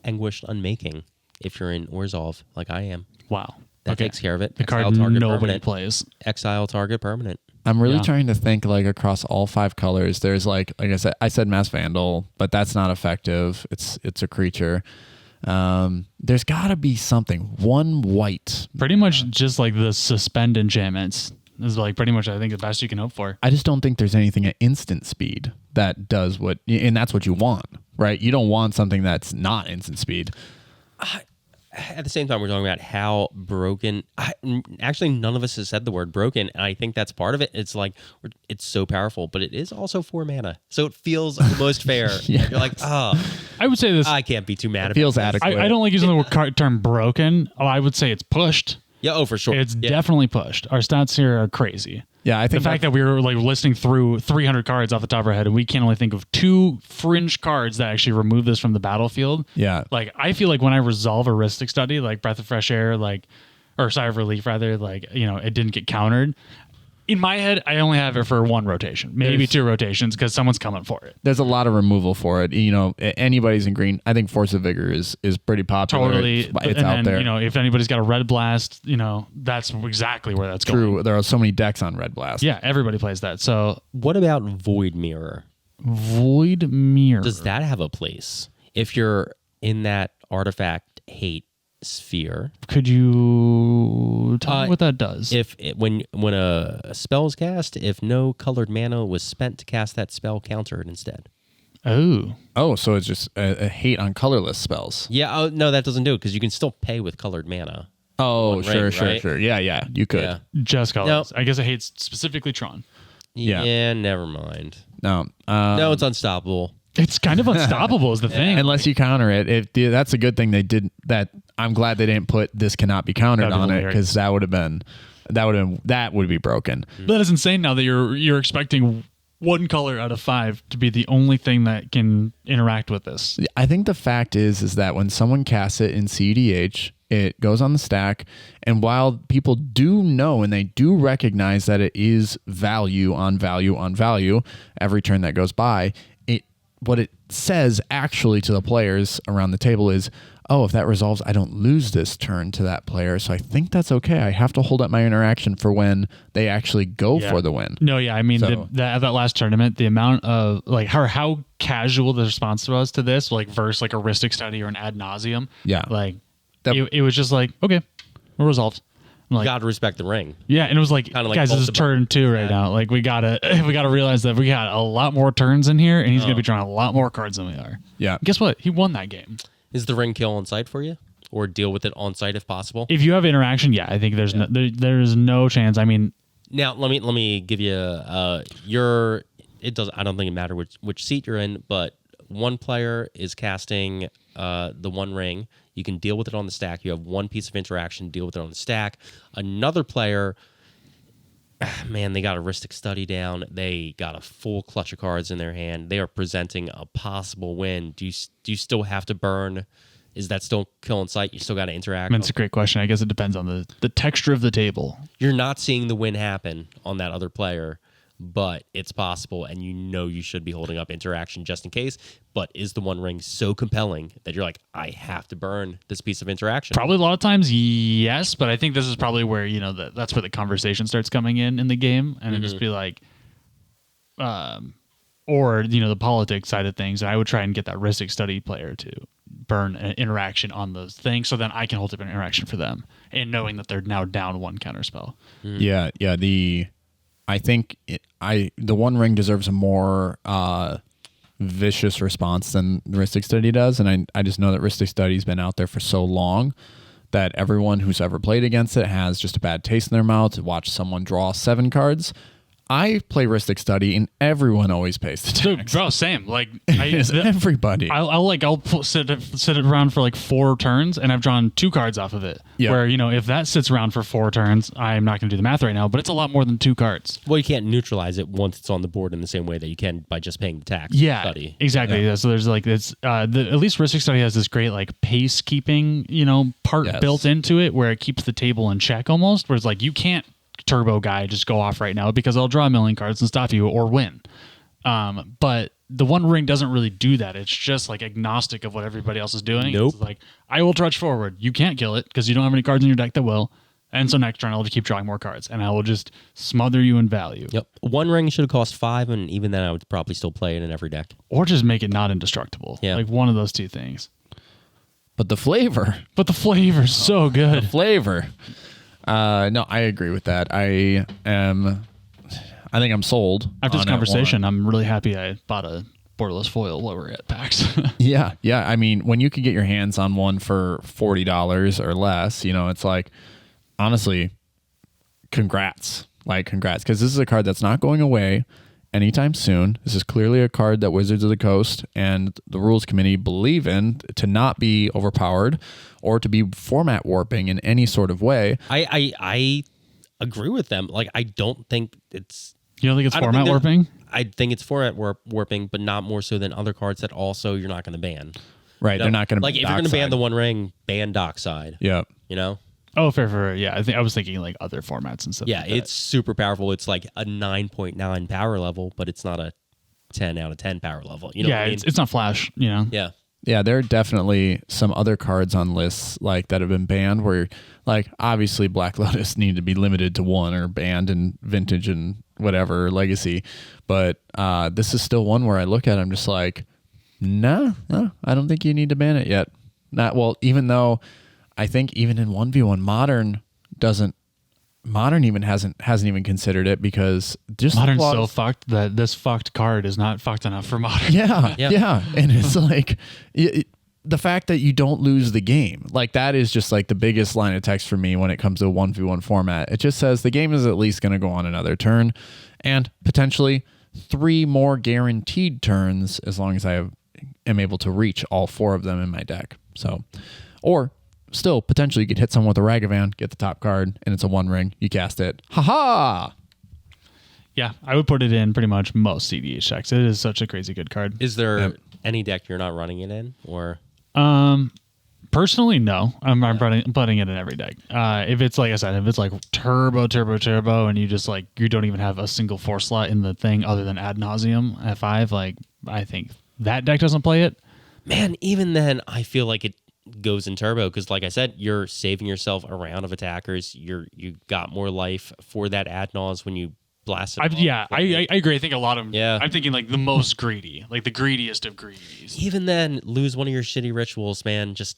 Anguished Unmaking. If you're in Orzhov, like I am. Wow. That takes care of it. The Exile card target nobody permanent. plays. Exile target permanent. I'm really Yeah. trying to think like across all 5 colors. There's like I said Mass Vandal, but that's not effective. It's a creature. There's got to be something. One white. Pretty much just like the suspend enchantments. is like pretty much, I think, the best you can hope for. I just don't think there's anything at instant speed that does what, and that's what you want, right? You don't want something that's not instant speed. At the same time, we're talking about how broken. Actually, none of us has said the word broken, and I think that's part of it. It's like it's so powerful, but it is also 4 mana, so it feels almost fair. Yeah. You're like, oh, I would say this. I can't be too mad. It feels about this. adequate. I don't like using the term broken. Oh, I would say it's pushed. Yeah, oh, for sure. It's Yeah. definitely pushed. Our stats here are crazy. Yeah, I think The fact that we were like listing through 300 cards off the top of our head, and we can only think of 2 fringe cards that actually remove this from the battlefield. Yeah. Like, I feel like when I resolve a Ristic Study, like Breath of Fresh Air, or Sigh of Relief, rather, it didn't get countered. In my head, I only have it for 1 rotation, maybe 2 rotations, because someone's coming for it. there's a lot of removal for it. Anybody's in green. I think Force of Vigor is pretty popular. Totally. It's out there. If anybody's got a Red Blast, that's exactly where that's going. True. There are so many decks on Red Blast. Yeah, everybody plays that. So What about Void Mirror? Void Mirror. Does that have a place? If you're in that artifact hate sphere, Could you tell me what that does? when a spell is cast, if no colored mana was spent to cast that spell, counter it instead. Oh, so it's just a hate on colorless spells. Yeah. Oh no, that doesn't do it because you can still pay with colored mana. Oh, One sure, ring, sure, right? sure. Yeah, you could. Yeah. Just colors. No. I guess it hates specifically Tron. Yeah. Yeah. Never mind. No. No, it's unstoppable. It's kind of unstoppable is the thing. Unless you counter it. That's a good thing they did that. I'm glad they didn't put this cannot be countered That'd be on it, hilarious. because that would be broken. That is insane now that you're expecting 1 color out of 5 to be the only thing that can interact with this. I think the fact is that when someone casts it in CDH, it goes on the stack, and while people do know and they do recognize that it is value on value on value every turn that goes by, what it says actually to the players around the table is, oh, if that resolves, I don't lose this turn to that player, so I think that's okay. I have to hold up my interaction for when they actually go for the win. No, yeah, I mean So- that last tournament, the amount of how casual the response was to this, versus a Ristic Study or an Ad Nauseum. Yeah. It was just like, okay, we're resolved. I'm like, Gotta respect the ring. yeah, and it was like, Kinda like guys, this is both the turn 2 right now. Like we gotta realize that we got a lot more turns in here, and he's gonna be drawing a lot more cards than we are. Yeah. Guess what? He won that game. Is the ring kill on site for you, or deal with it on site if possible? If you have interaction, yeah, I think there's there's no chance. I mean, Now let me give you your. It does. I don't think it matters which seat you're in, but one player is casting the 1 ring. You can deal with it on the stack. You have 1 piece of interaction. Deal with it on the stack. Another player, man, they got a Ristic Study down. They got a full clutch of cards in their hand. They are presenting a possible win. Do you still have to burn? Is that still kill on sight? You still got to interact. that's a great question. I guess it depends on the texture of the table. You're not seeing the win happen on that other player, but it's possible, and you should be holding up interaction just in case. But is the 1 ring so compelling that you're like, I have to burn this piece of interaction? Probably a lot of times, yes, but I think this is probably where that's where the conversation starts coming in the game, and it just be like, or the politics side of things. I would try and get that Ristic Study player to burn an interaction on those things, so then I can hold up an interaction for them, and knowing that they're now down 1 counterspell. Yeah. I think the 1 ring deserves a more vicious response than Ristic Study does, and I just know that Ristic Study's been out there for so long that everyone who's ever played against it has just a bad taste in their mouth to watch someone draw 7 cards. I play Ristic Study, and everyone always pays the So, tax. bro, same. Like, Everybody. I'll sit it around for 4 turns, and I've drawn 2 cards off of it. Yeah. Where if that sits around for 4 turns, I'm not going to do the math right now, but it's a lot more than 2 cards. Well, you can't neutralize it once it's on the board in the same way that you can by just paying the tax. Yeah, Study. exactly. Yeah. So there's this. At least Ristic Study has this great pace keeping part Yes. built into it, where it keeps the table in check almost. Where it's like you can't turbo guy just go off right now because I'll draw a million cards and stop you or win. But the 1 ring doesn't really do that. It's just agnostic of what everybody else is doing. Nope. It's like, I will trudge forward. You can't kill it because you don't have any cards in your deck that will. And so next turn I'll just keep drawing more cards and I will just smother you in value. Yep. 1 ring should have cost 5, and even then I would probably still play it in every deck. Or just make it not indestructible. Yeah. One of those 2 things. But the flavor. But the flavor's so good. Flavor. No, I agree with that. I think I'm sold. After this on it. conversation, I'm really happy I bought a borderless foil while we're at PAX. Yeah. I mean, when you could get your hands on one for $40 or less, it's like, honestly, congrats. Because this is a card that's not going away anytime soon. This is clearly a card that Wizards of the Coast and the Rules Committee believe in to not be overpowered or to be format warping in any sort of way. I agree with them. Like, I don't think it's... You don't think it's I don't format think warping? I think it's format warping, but not more so than other cards that also you're not going to ban. Right. They're not going to like if you're going to ban the One Ring, ban Dockside. Yeah. Oh, fair. Yeah, I was thinking like other formats and stuff. Yeah, like that. it's super powerful. It's like a 9.9 power level, but it's not a 10 out of 10 power level. You know what I mean? It's not Flash. Yeah. Yeah, there are definitely some other cards on lists like that have been banned where, like, obviously Black Lotus need to be limited to one or banned in Vintage and whatever Legacy, but this is still one where I look at it, I'm just like, no, I don't think you need to ban it yet. Even though I think even in 1v1 Modern even hasn't even considered it because just Modern's so fucked that this fucked card is not fucked enough for Modern. Yeah. And it's like the fact that you don't lose the game, like that is just like the biggest line of text for me when it comes to a 1v1 format. It just says the game is at least going to go on another turn and potentially 3 more guaranteed turns as long as I am able to reach all 4 of them in my deck. So, or still, potentially you could hit someone with a Ragavan, get the top card, and it's a 1 ring. You cast it. Ha-ha! Yeah, I would put it in pretty much most CDH decks. It is such a crazy good card. Is there any deck you're not running it in? Or personally, no. I'm putting it in every deck. If it's, like I said, if it's like turbo, and you just like, you don't even have a single 4 slot in the thing other than Ad Nauseam at 5, like, I think that deck doesn't play it. Man, even then, I feel like it goes in turbo because, like I said, you're saving yourself a round of attackers. You got more life for that ad nause when you blast it. I agree. I think a lot of them. Yeah. I'm thinking like the most greedy, like the greediest of greedies. Even then, lose one of your shitty rituals, man. Just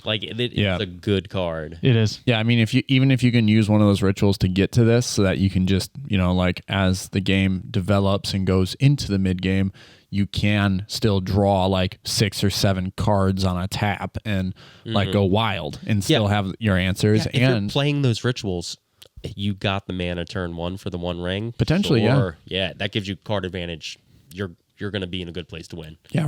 like it's a good card. It is. Yeah, I mean, if you can use one of those rituals to get to this, so that you can just like as the game develops and goes into the mid game, you can still draw like 6 or 7 cards on a tap and like go wild and still have your answers. Yeah, if you're playing those rituals, you got the mana turn 1 for the 1 ring. Potentially, yeah, that gives you card advantage. You're going to be in a good place to win. Yeah,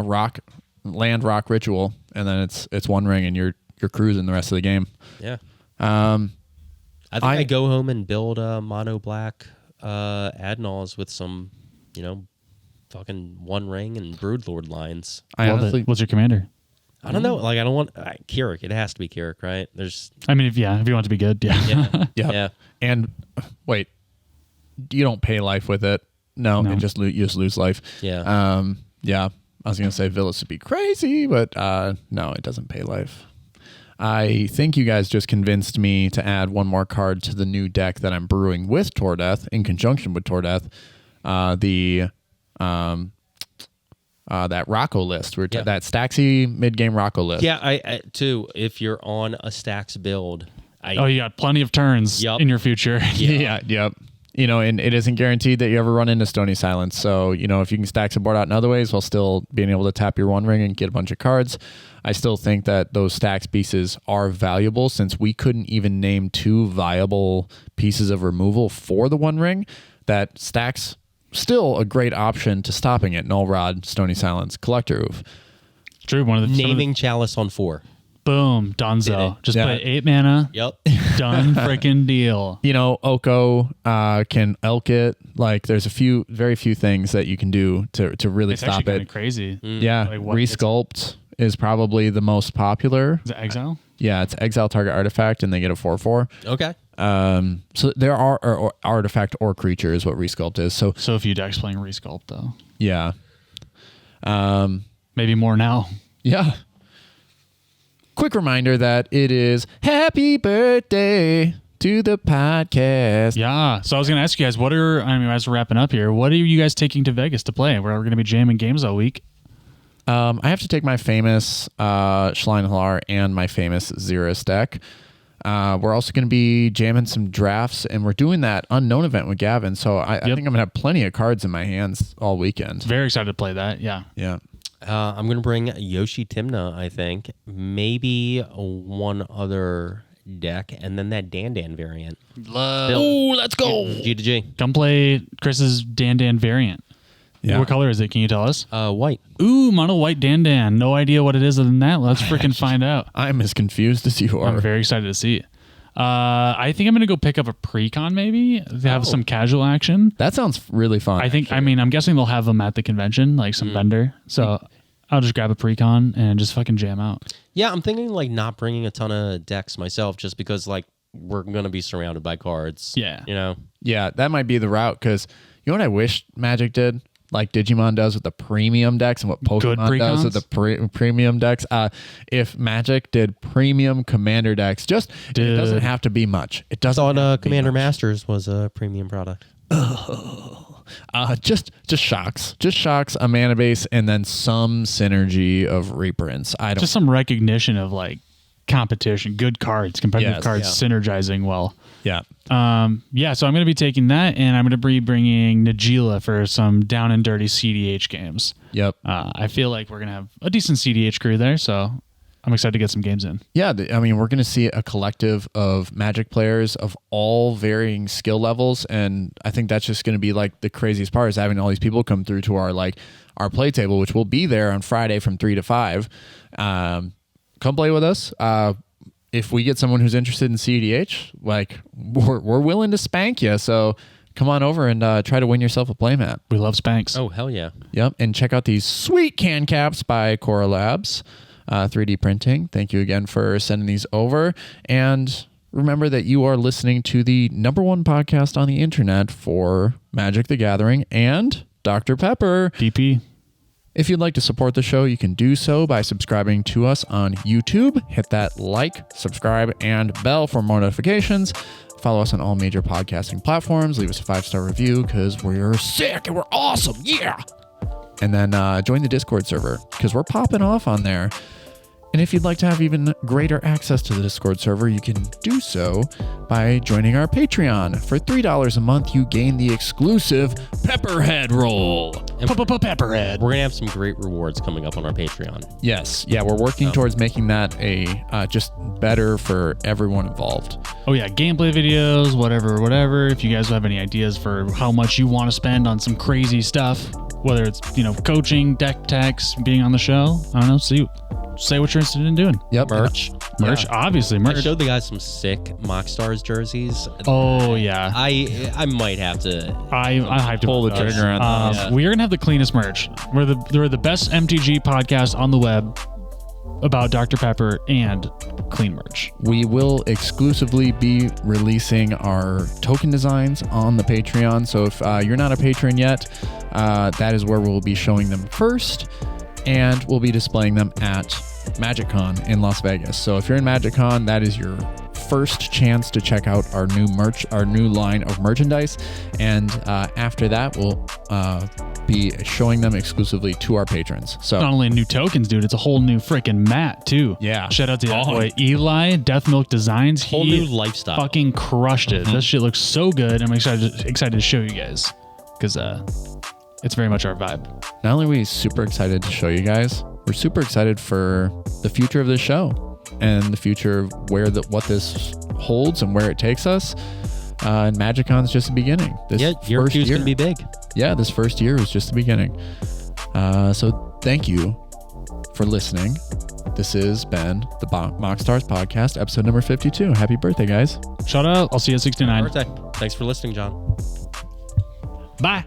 land rock ritual, and then it's 1 ring, and you're cruising the rest of the game. Yeah. I think I go home and build a mono black Adnals with some, fucking 1 ring and Broodlord lines. What's your commander? I don't know. Like, I don't want Keurig. It has to be Keurig, right? I mean, if you want it to be good, yeah. And wait, you don't pay life with it. No. You just lose life. Yeah. Yeah. I was gonna say Villas would be crazy, but no, it doesn't pay life. I think you guys just convinced me to add 1 more card to the new deck that I'm brewing with Tordeath in conjunction with Tordeath. That Rocco list, that Staxy mid-game Rocco list. Yeah, I too. If you're on a Stax build, you got plenty of turns in your future. Yep. And it isn't guaranteed that you ever run into Stony Silence. So, if you can stack some board out in other ways while still being able to tap your 1 ring and get a bunch of cards, I still think that those stacks pieces are valuable since we couldn't even name 2 viable pieces of removal for the 1 ring. That stacks still a great option to stopping it. Null Rod, Stony Silence, Collector Oof. True. Naming Chalice on 4. Boom, Donzo. Just play 8 mana. Yep. Done freaking deal. Oko can elk it. Like, there's very few things that you can do to really stop it. It's crazy. Yeah. Resculpt is probably the most popular. Is it Exile? Yeah, it's exile target artifact, and they get a 4/4. Okay. So there are or artifact or creature is what Resculpt is. So a few decks playing Resculpt though. Yeah. Maybe more now. Yeah. Quick reminder that it is happy birthday to the podcast. Yeah. So I was going to ask you guys, as we're wrapping up here, what are you guys taking to Vegas to play? We're going to be jamming games all week. I have to take my famous Schlein Halar and my famous Xeris deck. We're also going to be jamming some drafts, and we're doing that unknown event with Gavin. So I think I'm going to have plenty of cards in my hands all weekend. Very excited to play that. Yeah. Yeah. I'm going to bring Yoshi Timna, I think. Maybe one other deck, and then that Dan variant. Let's go. G to G. Come play Chris's Dan variant. Yeah. What color is it? Can you tell us? White. Ooh, mono white Dan. No idea what it is other than that. Let's freaking find out. I'm as confused as you are. I'm very excited to see it. I think I'm going to go pick up a pre-con maybe to have some casual action. That sounds really fun. I'm guessing they'll have them at the convention, like some vendor. So I'll just grab a pre-con and just fucking jam out. Yeah, I'm thinking like not bringing a ton of decks myself just because like we're going to be surrounded by cards. Yeah. You know? Yeah, that might be the route because you know what I wish Magic did? Like Digimon does with the premium decks and what Pokemon does with the premium decks. If Magic did premium Commander decks, it doesn't have to be much. It doesn't. Thought Commander Masters was a premium product. Just shocks, a mana base, and then some synergy of reprints. Just some recognition of like competition, good cards, competitive cards synergizing well. Yeah. So I'm going to be taking that, and I'm going to be bringing Najila for some down and dirty CDH games. Yep. I feel like we're going to have a decent CDH crew there, so I'm excited to get some games in. Yeah, I mean, we're going to see a collective of Magic players of all varying skill levels, and I think that's just going to be like the craziest part is having all these people come through to our play table, which will be there on Friday from 3 to 5. Come play with us. If we get someone who's interested in CEDH, like we're willing to spank you. So come on over and try to win yourself a playmat. We love spanks. Oh, hell yeah. Yep. And check out these sweet can caps by Cora Labs, 3D printing. Thank you again for sending these over. And remember that you are listening to the #1 podcast on the internet for Magic the Gathering and Dr. Pepper. DP. If you'd like to support the show, you can do so by subscribing to us on YouTube. Hit that like, subscribe, and bell for more notifications. Follow us on all major podcasting platforms. Leave us a 5-star review because we're sick and we're awesome. Yeah. And then join the Discord server because we're popping off on there. And if you'd like to have even greater access to the Discord server, you can do so by joining our Patreon. For $3 a month, you gain the exclusive Pepperhead roll. Pepperhead. We're going to have some great rewards coming up on our Patreon. Yes. Yeah, we're working towards making that just better for everyone involved. Oh, yeah. Gameplay videos, whatever. If you guys have any ideas for how much you want to spend on some crazy stuff, whether it's, coaching, deck techs, being on the show, I don't know, say what you're interested in doing. Yep. Merch, Obviously merch. I showed the guys some sick Moxstars jerseys. Oh yeah, I might have to. I hyped pull the trigger on those. We are gonna have the cleanest merch. We're the best MTG podcast on the web about Dr. Pepper and clean merch. We will exclusively be releasing our token designs on the Patreon. So if you're not a patron yet, that is where we'll be showing them first. And we'll be displaying them at MagicCon in Las Vegas. So if you're in MagicCon, that is your first chance to check out our new line of merchandise. And after that, we'll be showing them exclusively to our patrons. So not only new tokens, dude, it's a whole new freaking mat too. Yeah. Shout out to that boy Eli, Death Milk Designs. Whole new lifestyle. Fucking crushed it. That shit looks so good. I'm excited to show you guys because it's very much our vibe. Not only are we super excited to show you guys, we're super excited for the future of this show and the future of what this holds and where it takes us. And MagicCon's just the beginning. Year 2 is going to be big. Yeah, this first year is just the beginning. So thank you for listening. This has been the Moxstars podcast, episode number 52. Happy birthday, guys. Shout out. I'll see you at 69. Birthday. Thanks for listening, John. Bye.